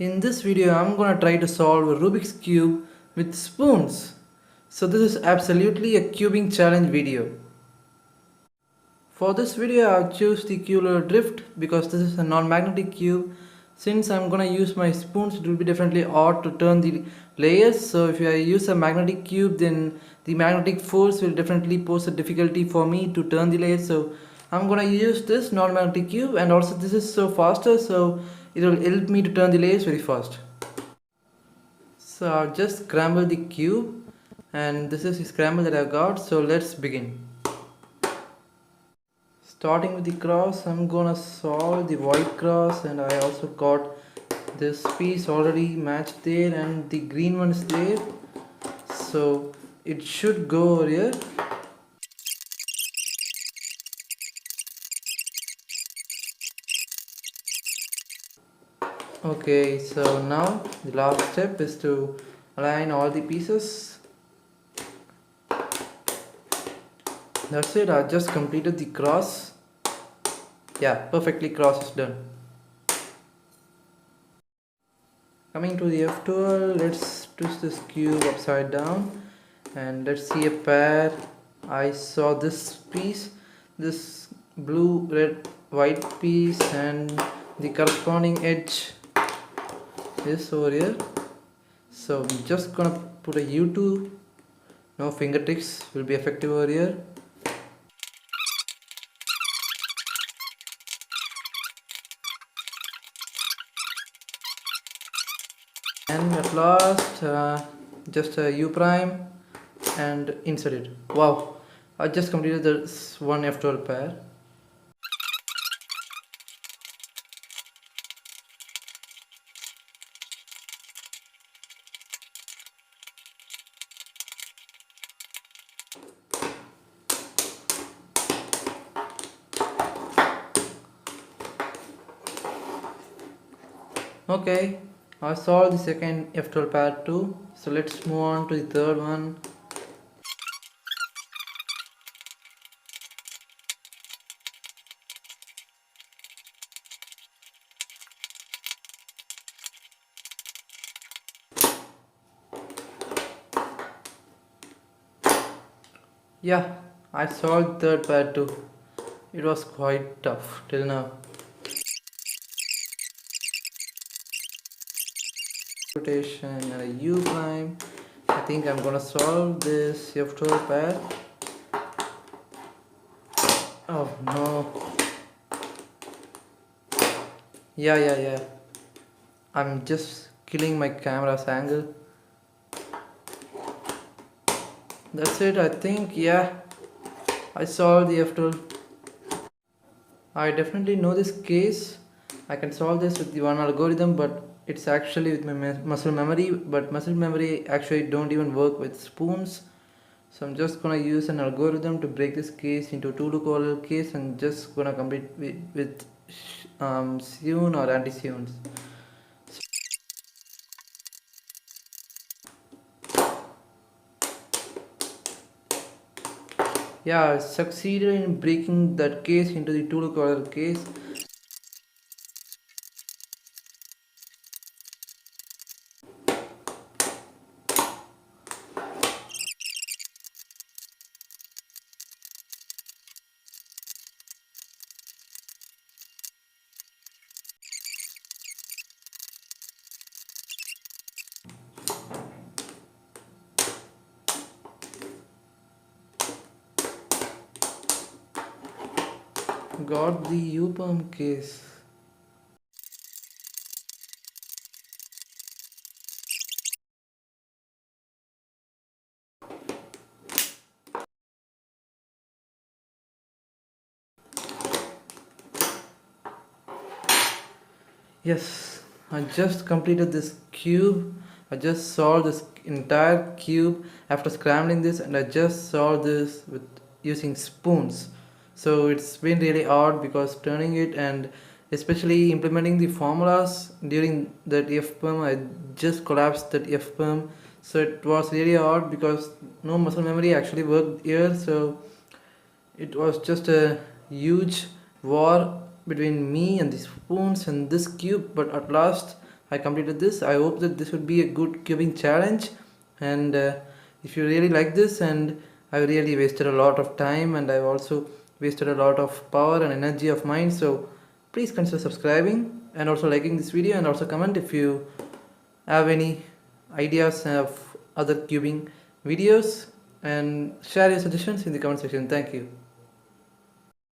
In this video, I'm gonna try to solve a Rubik's Cube with spoons. So this is absolutely a cubing challenge video. For this video, I've choose the cube drift because this is a non-magnetic cube. Since I'm gonna use my spoons, it will be definitely odd to turn the layers. So if I use a magnetic cube, then the magnetic force will definitely pose a difficulty for me to turn the layers. So I'm gonna use this non-magnetic cube, and also this is so faster, so it will help me to turn the layers very fast. So I've just scrambled the cube, and this is the scramble that I got. So let's begin. Starting with the cross, I'm gonna solve the white cross, and I also got this piece already matched there, and the green one is there, so it should go over here. Okay, so now the last step is to align all the pieces. That's it, I just completed the cross. Yeah, perfectly cross is done. Coming to the F12, let's twist this cube upside down and let's see a pair. I saw this piece, this blue, red, white piece, and the corresponding edge is over here. So I'm just gonna put a U2. No fingertips will be effective over here. And at last, just a U prime and insert it. Wow, I just completed this one F12 pair. Okay, I solved the second F12 pair too. So let's move on to the third one. Yeah, I solved third pair too. It was quite tough till now. Rotation and a U prime. I think I'm gonna solve this F12 pair. Oh no. Yeah. I'm just killing my camera's angle. That's it, I think. Yeah, I solved the F12. I definitely know this case. I can solve this with the one algorithm, but it's actually with my muscle memory. But muscle memory actually don't even work with spoons. So I'm just gonna use an algorithm to break this case into two local case, and just gonna complete with Seun or anti-Seuns. Yeah, I succeeded in breaking that case into the two local case. Got the U-perm case. Yes, I just completed this cube. I just solved this entire cube after scrambling this, and I just solved this with using spoons. So it's been really hard because turning it and especially implementing the formulas during that FPERM, I just collapsed that FPERM. So it was really hard because no muscle memory actually worked here. So it was just a huge war between me and the spoons and this cube, but at last I completed this. I hope that this would be a good cubing challenge, and if you really like this, and I really wasted a lot of time, and I've also wasted a lot of power and energy of mine, so please consider subscribing and also liking this video, and also comment if you have any ideas of other cubing videos, and share your suggestions in the comment section. Thank you.